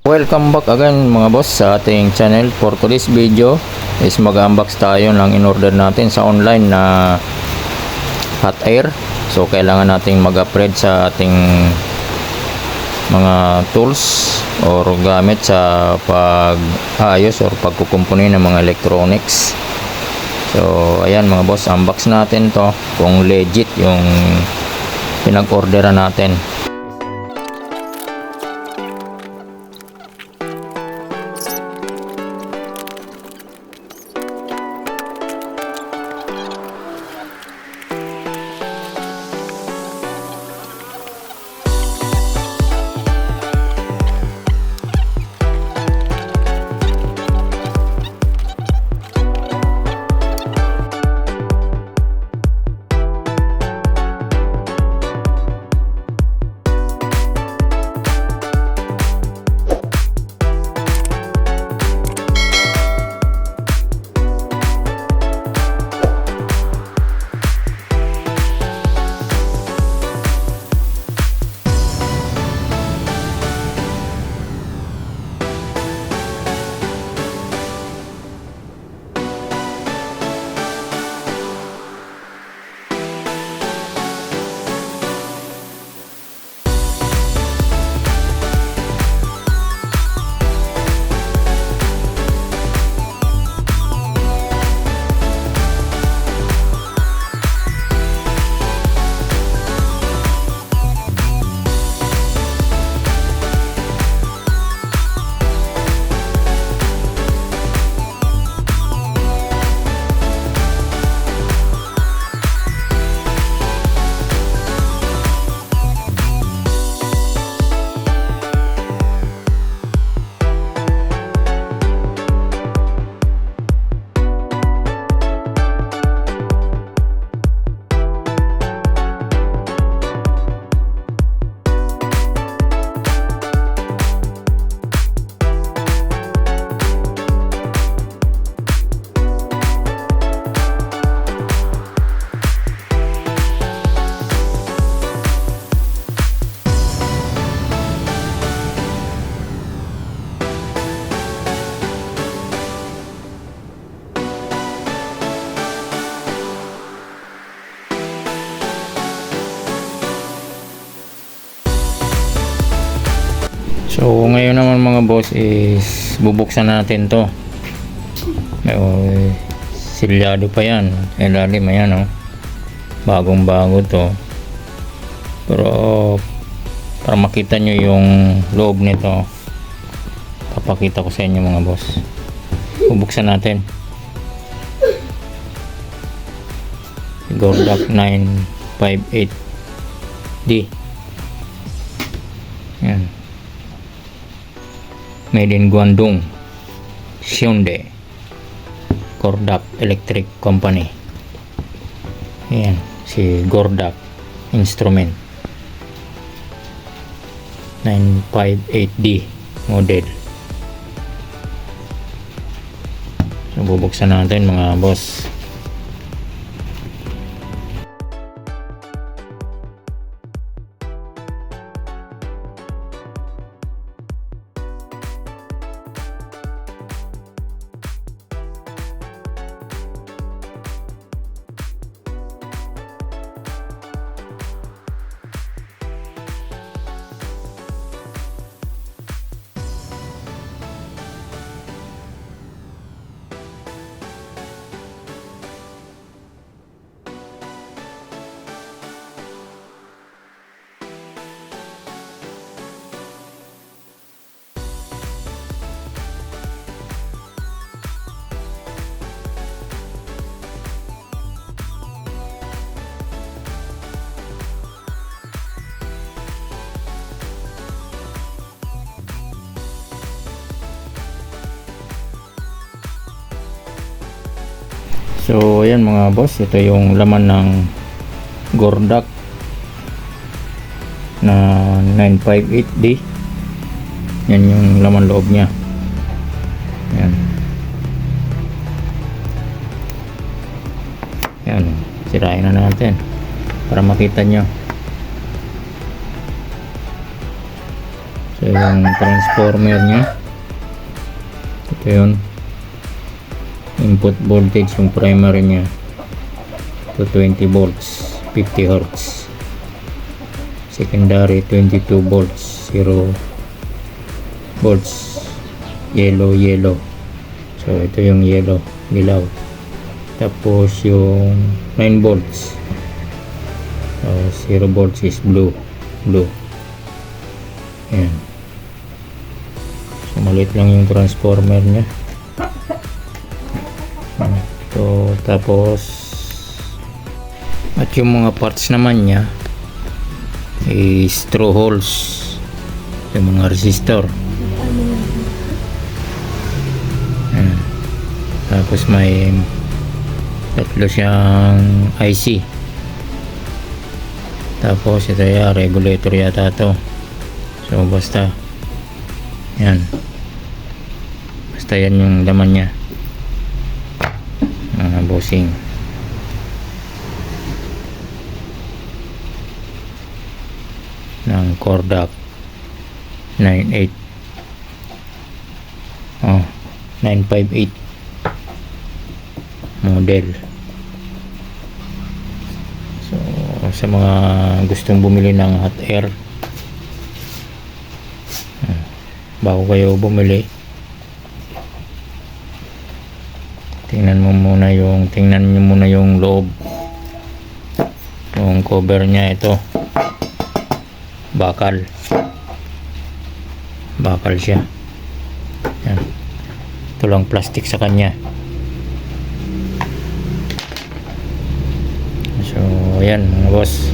Welcome back again mga boss sa ating channel. For today's video is mag-unbox tayo ng in-order natin sa online na hot air. So kailangan nating mag-upgrade sa ating mga tools or gamit sa pag-ayos or pagkukumpuni ng mga electronics. So ayan mga boss, unbox natin to kung legit yung pinag-orderan natin. So ngayon naman mga boss is bubuksan natin to. Silyado pa yan. Ilalim ayan oh. Bagong bago to. Pero para makita nyo yung loob nito, papakita ko sa inyo mga boss. Bubuksan natin. Gordak 958D. Yan. Made in Guangdong, Hyundai Gordak Electric Company. Ayan, si Gordak Instrument 958D model. So bubuksan natin mga boss. So ayan mga boss, ito yung laman ng Gordak na 958D. Yan yung laman loob nya. Yan. Yan, sirain na natin para makita nyo. So yung transformer nya, ito yun, input voltage yung primary nya to 20 volts 50 hertz, secondary 22 volts 0 volts yellow. So ito yung yellow, dilaw. Tapos yung 9 volts, 0 volts is blue. Ayan. So maliit lang yung transformer nya. So tapos at yung mga parts naman nya is through holes, yung mga resistor. Ayan. Tapos may tatlo siyang IC. Tapos ito ya, regulator yata to. So basta yan, basta yan yung laman nya, bossing. Ng Kordak 98 958 model. So sa mga gustong bumili ng hot air, bago kayo bumili, tingnan nyo muna yung loob, yung cover nya. Ito bakal siya. Yan. Ito lang plastic sa kanya. So ayan mga boss,